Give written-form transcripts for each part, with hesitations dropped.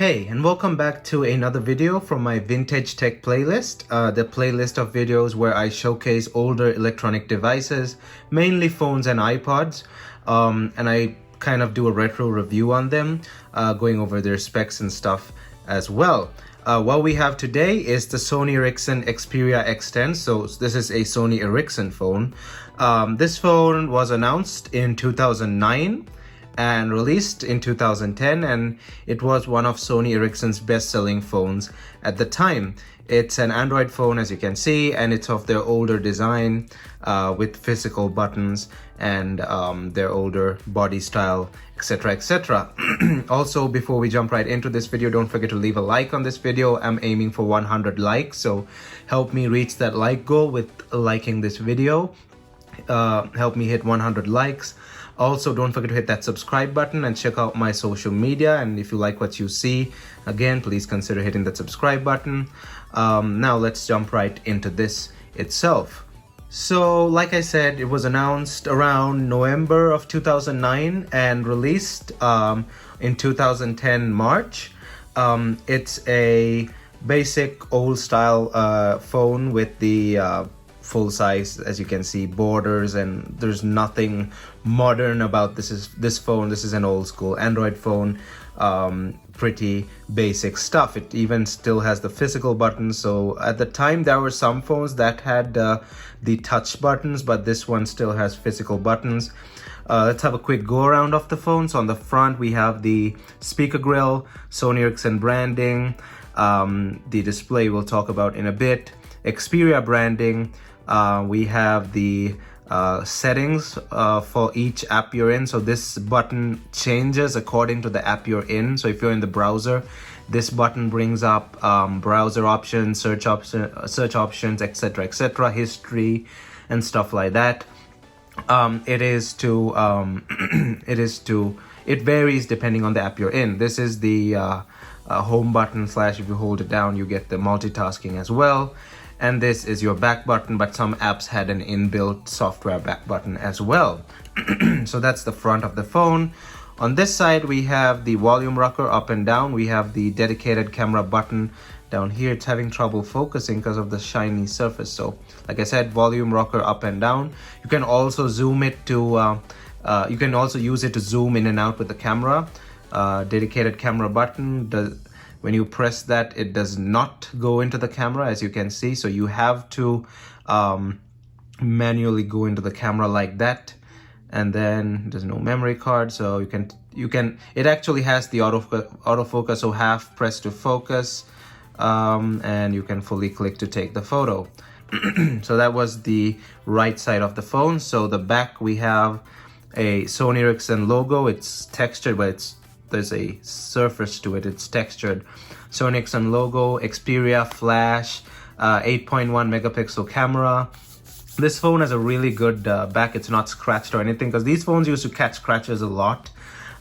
Hey, and welcome back to another video from my Vintage Tech playlist, the playlist of videos where I showcase older electronic devices, mainly phones and iPods, and I kind of do a retro review on them, going over their specs and stuff as well. What we have today is the Sony Ericsson Xperia X10, so this is a Sony Ericsson phone. This phone was announced in 2009. And released in 2010, and it was one of Sony Ericsson's best-selling phones at the time. It's an Android phone, as you can see, and it's of their older design with physical buttons and their older body style, etc, etc. Also, before we jump right into this video, don't forget to leave a like on this video. I'm aiming for 100 likes, so help me reach that like goal with liking this video. Help me hit 100 likes. Also, don't forget to hit that subscribe button and check out my social media. And if you like what you see, again, please consider hitting that subscribe button. Now let's jump right into this itself. So, like I said, it was announced around November of 2009 and released in 2010 March. It's a basic old style phone with the full size, as you can see, borders, and there's nothing modern about this phone. This is an old school Android phone, pretty basic stuff. It even still has the physical buttons. So at the time there were some phones that had the touch buttons, but this one still has physical buttons. Let's have a quick go around of the phone. So on the front we have the speaker grill, Sony Ericsson branding, the display we'll talk about in a bit, Xperia branding. We have the settings for each app you're in. So this button changes according to the app you're in. So if you're in the browser, this button brings up browser options, search options, etc, etc, history and stuff like that. It varies depending on the app you're in. This is the home button / if you hold it down you get the multitasking as well. And this is your back button, but some apps had an inbuilt software back button as well. So that's the front of the phone. On this side we have the volume rocker up and down. We have the dedicated camera button down here. It's having trouble focusing because of the shiny surface. So like I said, volume rocker up and down. You can also zoom it to you can also use it to zoom in and out with the camera. Dedicated camera button. When you press that, it does not go into the camera, as you can see. So you have to manually go into the camera like that. And then there's no memory card, so you can. It actually has the autofocus, so half press to focus, and you can fully click to take the photo. So that was the right side of the phone. So the back we have a Sony Ericsson logo. It's textured, but there's a surface to it. It's textured. Sony Ericsson logo, Xperia flash, 8.1 megapixel camera. This phone has a really good back. It's not scratched or anything, because these phones used to catch scratches a lot.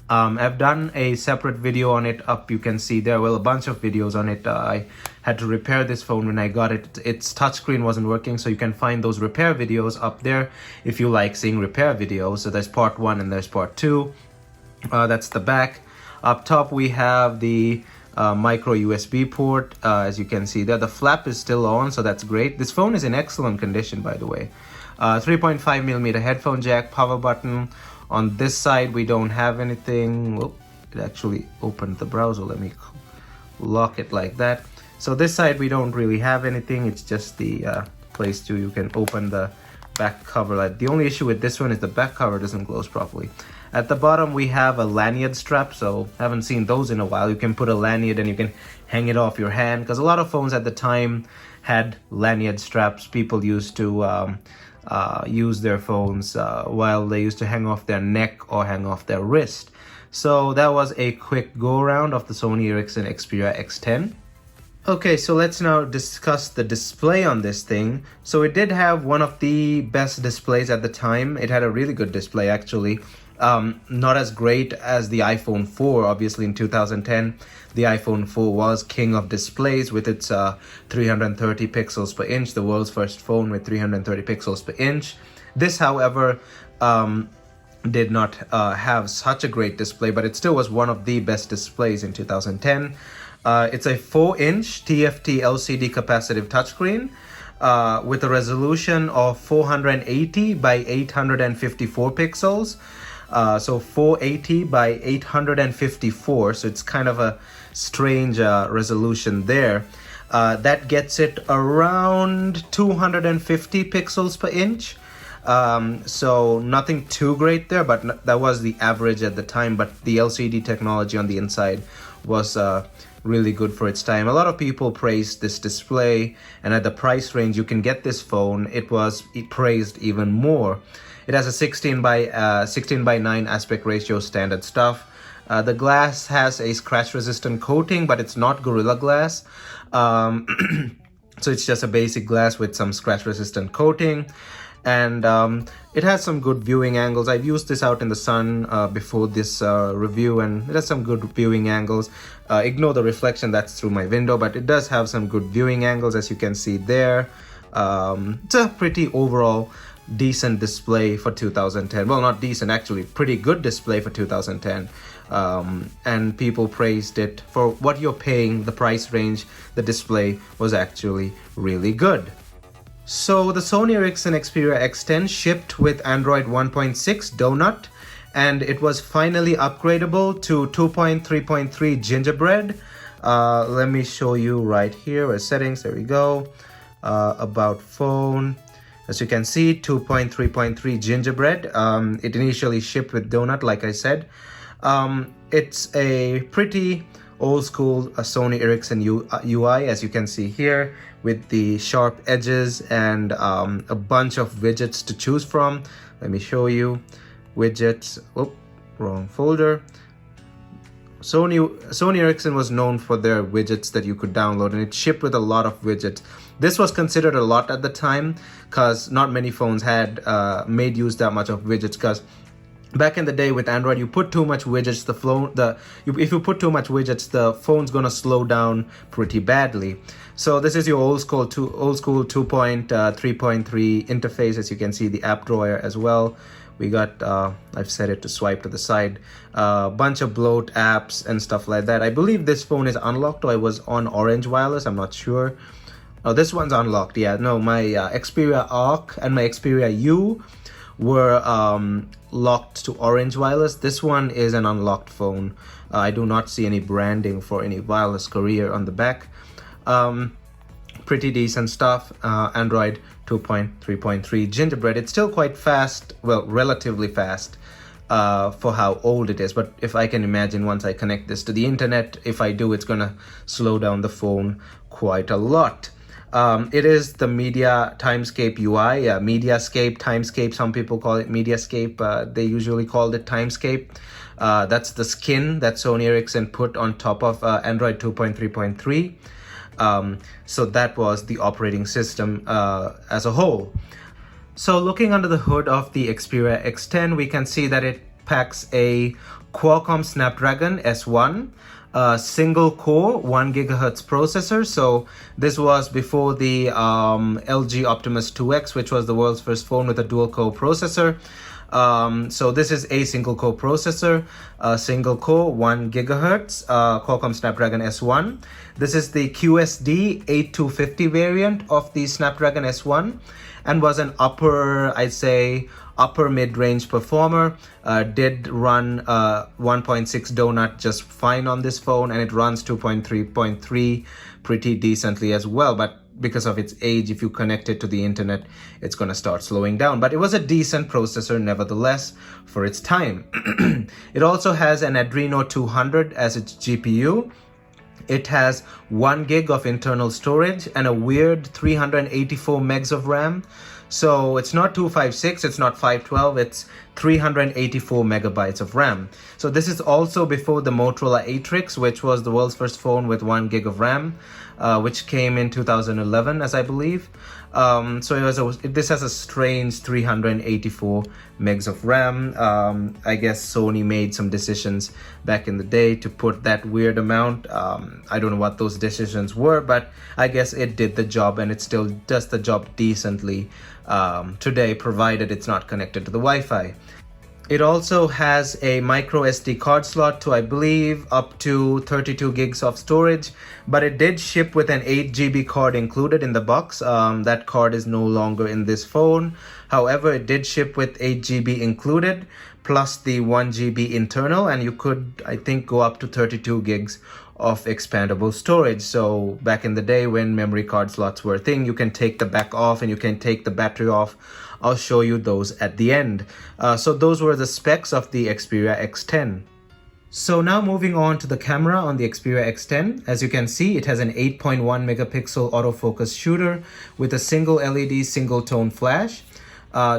I've done a separate video on it up. You can see there, well, a bunch of videos on it. I had to repair this phone when I got it. Its touchscreen wasn't working, so you can find those repair videos up there if you like seeing repair videos. So there's part 1 and there's part 2. That's the back. Up top we have the micro USB port. As you can see there, the flap is still on, so that's great. This phone is in excellent condition, by the way. 3.5mm headphone jack, power button. On this side we don't have anything. Whoop, it actually opened the browser. Let me lock it like that. So this side we don't really have anything. It's just the place to, you can open the back cover. The only issue with this one is the back cover doesn't close properly. At the bottom we have a lanyard strap, so haven't seen those in a while. You can put a lanyard and you can hang it off your hand, because a lot of phones at the time had lanyard straps. People used to use their phones while they used to hang off their neck or hang off their wrist. So that was a quick go around of the Sony Ericsson Xperia X10. Okay, so let's now discuss the display on this thing. So it did have one of the best displays at the time. It had a really good display, actually. Not as great as the iPhone 4. Obviously in 2010 the iPhone 4 was king of displays with its 330 pixels per inch, the world's first phone with 330 pixels per inch. This, however, did not have such a great display, but it still was one of the best displays in 2010. It's a 4-inch TFT LCD capacitive touchscreen with a resolution of 480 by 854 pixels. So 480 by 854, so it's kind of a strange resolution there. That gets it around 250 pixels per inch. So nothing too great there, but that was the average at the time. But the LCD technology on the inside was really good for its time. A lot of people praised this display, and at the price range you can get this phone, it praised even more. It has a 16 by 9 aspect ratio standard stuff. The glass has a scratch resistant coating, but it's not Gorilla Glass. So it's just a basic glass with some scratch resistant coating. And it has some good viewing angles. I've used this out in the sun before this review, and it has some good viewing angles. Ignore the reflection, that's through my window, but it does have some good viewing angles, as you can see there. It's a pretty overall decent display for 2010. Well, not decent, actually pretty good display for 2010. And people praised it for what you're paying, the price range. The display was actually really good. So the Sony Ericsson Xperia X10 shipped with Android 1.6 Donut, and it was finally upgradable to 2.3.3 Gingerbread. Let me show you right here, settings, there we go. About phone. As you can see, 2.3.3 Gingerbread. It initially shipped with Donut, like I said. It's a pretty old school Sony Ericsson UI, as you can see here, with the sharp edges and a bunch of widgets to choose from. Let me show you. Widgets. Oh, wrong folder. Sony Ericsson was known for their widgets that you could download, and it shipped with a lot of widgets. This was considered a lot at the time because not many phones had made use that much of widgets, because back in the day with Android, you put too much widgets, if you put too much widgets, the phone's gonna slow down pretty badly. So this is your old school 2.3.3 interface. As you can see, the app drawer as well. We got, I've set it to swipe to the side, bunch of bloat apps and stuff like that. I believe this phone is unlocked, or I was on Orange Wireless, I'm not sure. Oh, this one's unlocked, yeah. No, my Xperia Arc and my Xperia U were locked to Orange Wireless. This one is an unlocked phone. I do not see any branding for any wireless carrier on the back. Pretty decent stuff. Android 2.3.3 Gingerbread. It's still quite fast, well, relatively fast for how old it is. But if I can imagine, once I connect this to the internet, if I do, it's gonna slow down the phone quite a lot. It is the Media Timescape UI, Mediascape, Timescape, some people call it Mediascape, they usually called it Timescape. That's the skin that Sony Ericsson put on top of Android 2.3.3. So that was the operating system as a whole. So looking under the hood of the Xperia X10, we can see that it packs a Qualcomm Snapdragon S1, single core 1 GHz processor. So this was before the LG Optimus 2X, which was the world's first phone with a dual core processor. So this is a single core processor, single core 1 GHz, Qualcomm Snapdragon S1. This is the QSD 8250 variant of the Snapdragon S1, and was an I'd say upper mid-range performer. Did run 1.6 Donut just fine on this phone, and it runs 2.3.3 pretty decently as well. But because of its age, if you connect it to the internet, it's going to start slowing down. But it was a decent processor nevertheless for its time. It also has an Adreno 200 as its GPU. It has 1 gig of internal storage and a weird 384 megs of RAM. So it's not 256, it's not 512, it's 384 megabytes of RAM. So this is also before the Motorola Atrix, which was the world's first phone with 1 gig of RAM, which came in 2011, as I believe. So this has a strange 384 megs of RAM. I guess Sony made some decisions back in the day to put that weird amount. I don't know what those decisions were, but I guess it did the job, and it still does the job decently today, provided it's not connected to the Wi-Fi. It also has a micro SD card slot to, I believe, up to 32 gigs of storage, but it did ship with an 8 GB card included in the box. That card is no longer in this phone. However, it did ship with 8 GB included, plus the 1 GB internal, and you could, I think, go up to 32 gigs of expandable storage. So back in the day when memory card slots were a thing, you can take the back off and you can take the battery off. I'll show you those at the end. So those were the specs of the Xperia X10. So now moving on to the camera on the Xperia X10. As you can see, it has an 8.1 megapixel autofocus shooter with a single LED single tone flash.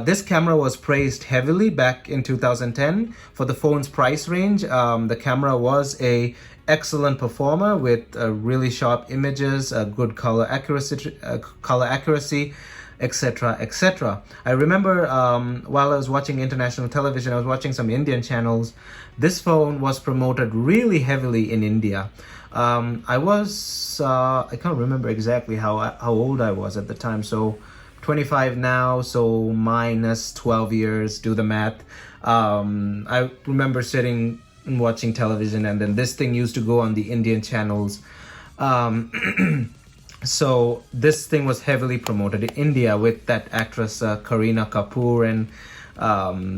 This camera was praised heavily back in 2010 for the phone's price range. The camera was a excellent performer with really sharp images, good color accuracy, etc., etc. I remember while I was watching international television, I was watching some Indian channels. This phone was promoted really heavily in India. I can't remember exactly how old I was at the time. So 25 now, so minus 12 years, do the math. I remember sitting and watching television, and then this thing used to go on the Indian channels. So this thing was heavily promoted in India with that actress Kareena Kapoor, and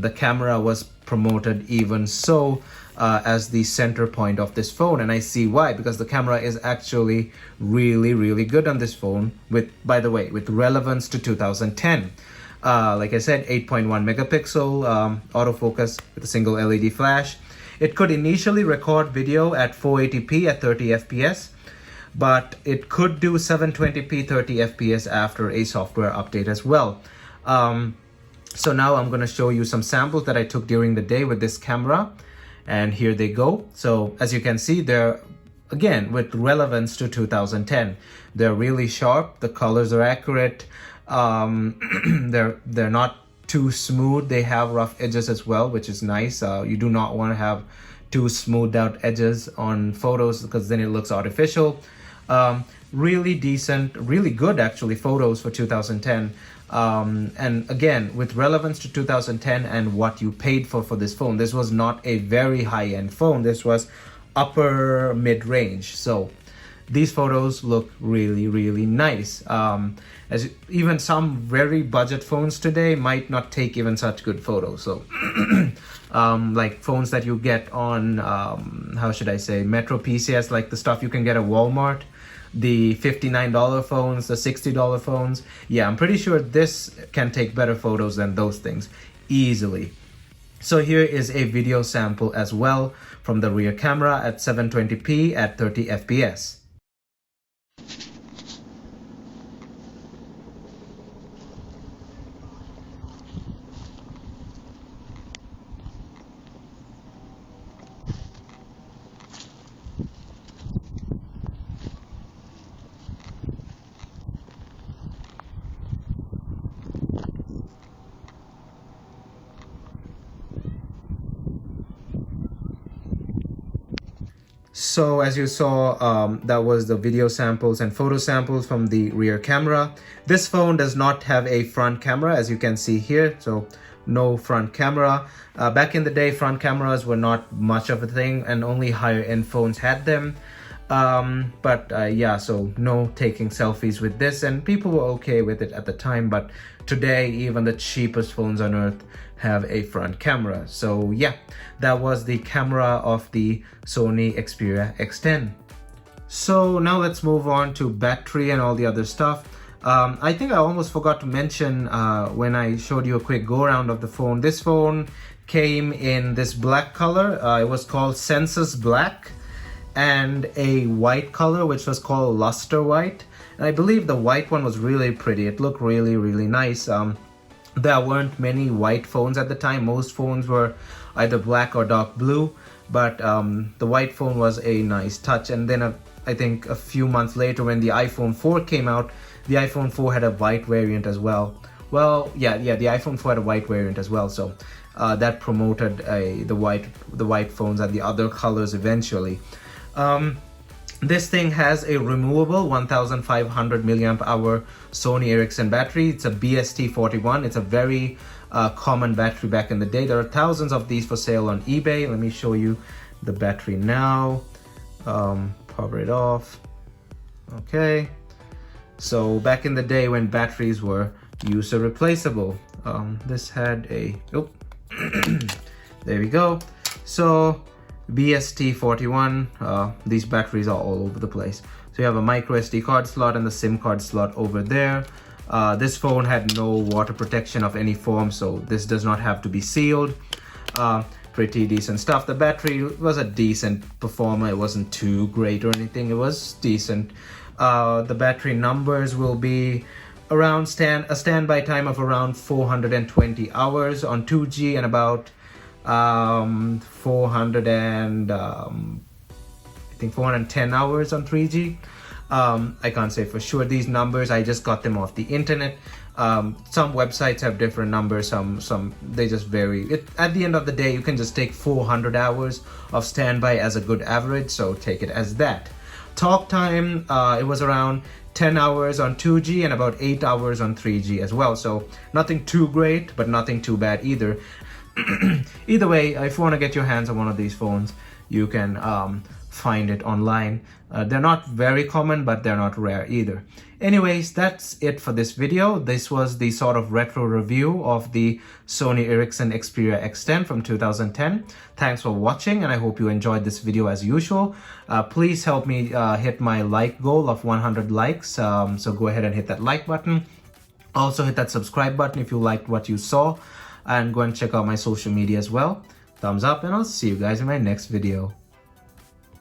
the camera was promoted even so as the center point of this phone. And I see why, because the camera is actually really good on this phone, with, by the way, with relevance to 2010. Like I said, 8.1 megapixel autofocus with a single LED flash. It could initially record video at 480p at 30 FPS, but it could do 720p 30 FPS after a software update as well. So now I'm going to show you some samples that I took during the day with this camera, and here they go. So as you can see, they're, again, with relevance to 2010. They're really sharp, the colors are accurate, they're not too smooth. They have rough edges as well, which is nice. You do not want to have too smoothed out edges on photos because then it looks artificial. Really decent, really good actually photos for 2010. And again, with relevance to 2010 and what you paid for this phone. This was not a very high-end phone. This was upper mid-range. So these photos look really nice. As even some very budget phones today might not take even such good photos. So like phones that you get on how should I say, Metro PCS, like the stuff you can get at Walmart, the $59 phones, the $60 phones. Yeah, I'm pretty sure this can take better photos than those things easily. So here is a video sample as well from the rear camera at 720p at 30 FPS. So as you saw, that was the video samples and photo samples from the rear camera. This phone does not have a front camera, as you can see here. So no front camera. Back in the day, front cameras were not much of a thing and only higher end phones had them. Yeah, so no taking selfies with this, and people were okay with it at the time. But today, even the cheapest phones on earth have a front camera. So yeah, that was the camera of the Sony Xperia X10. So now let's move on to battery and all the other stuff. I think I almost forgot to mention when I showed you a quick go around of the phone. This phone came in this black color. It was called Census Black, and a white color which was called Luster White. And I believe the white one was really pretty. It looked really nice. There weren't many white phones at the time. Most phones were either black or dark blue, but the white phone was a nice touch. And then I think a few months later, when the iPhone 4 came out, the iPhone 4 had a white variant as well. Well, yeah, the iPhone 4 had a white variant as well. So that promoted the white phones and the other colors eventually. This thing has a removable 1500 milliamp hour Sony Ericsson battery. It's a BST41. It's a very common battery back in the day. There are thousands of these for sale on eBay. Let me show you the battery now. Power it off. Okay. So back in the day when batteries were user replaceable, this had a, oh, there we go. So BST41, these batteries are all over the place. So you have a micro SD card slot and the SIM card slot over there. This phone had no water protection of any form, so this does not have to be sealed. Pretty decent stuff. The battery was a decent performer. It wasn't too great or anything. It was decent. The battery numbers will be around a standby time of around 420 hours on 2G and about 410 hours on 3G. I can't say for sure these numbers. I just got them off the internet. Some websites have different numbers. Some they just vary. At the end of the day, you can just take 400 hours of standby as a good average. So take it as that. Talk time, it was around 10 hours on 2G and about 8 hours on 3G as well. So nothing too great, but nothing too bad either. Either way, if you want to get your hands on one of these phones, you can find it online. They're not very common, but they're not rare either. Anyways, that's it for this video. This was the sort of retro review of the Sony Ericsson Xperia X10 from 2010. Thanks for watching, and I hope you enjoyed this video as usual. Please help me hit my like goal of 100 likes. So go ahead and hit that like button. Also hit that subscribe button if you liked what you saw. And go and check out my social media as well. Thumbs up, and I'll see you guys in my next video.